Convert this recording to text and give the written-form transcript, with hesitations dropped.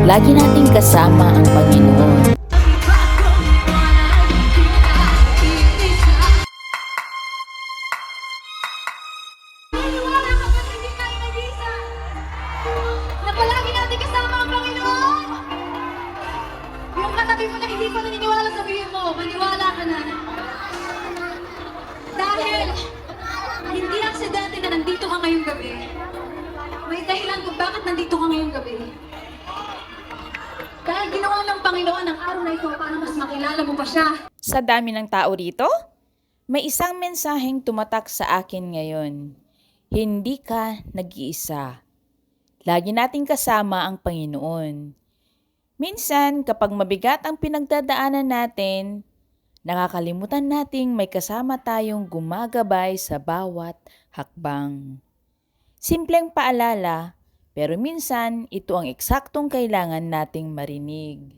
Lagi nating kasama ang Panginoon. Maniwala ka ba't hindi ka nag-isa? Na palagi natin kasama ang Panginoon? Yung katabi mo na hindi pa naniniwala, sabihin mo, maniwala ka na. Dahil hindi aksidente na nandito ka ngayong gabi. May dahilan kung bakit nandito ka ngayong gabi. Dahil ginawa ng Panginoon ang araw na ito para mas makilala mo pa siya. Sa dami ng tao rito, may isang mensaheng tumatak sa akin ngayon. Hindi ka nag-iisa. Lagi nating kasama ang Panginoon. Minsan, kapag mabigat ang pinagdadaanan natin, nakakalimutan nating may kasama tayong gumagabay sa bawat hakbang. Simpleng paalala, pero minsan ito ang eksaktong kailangan nating marinig.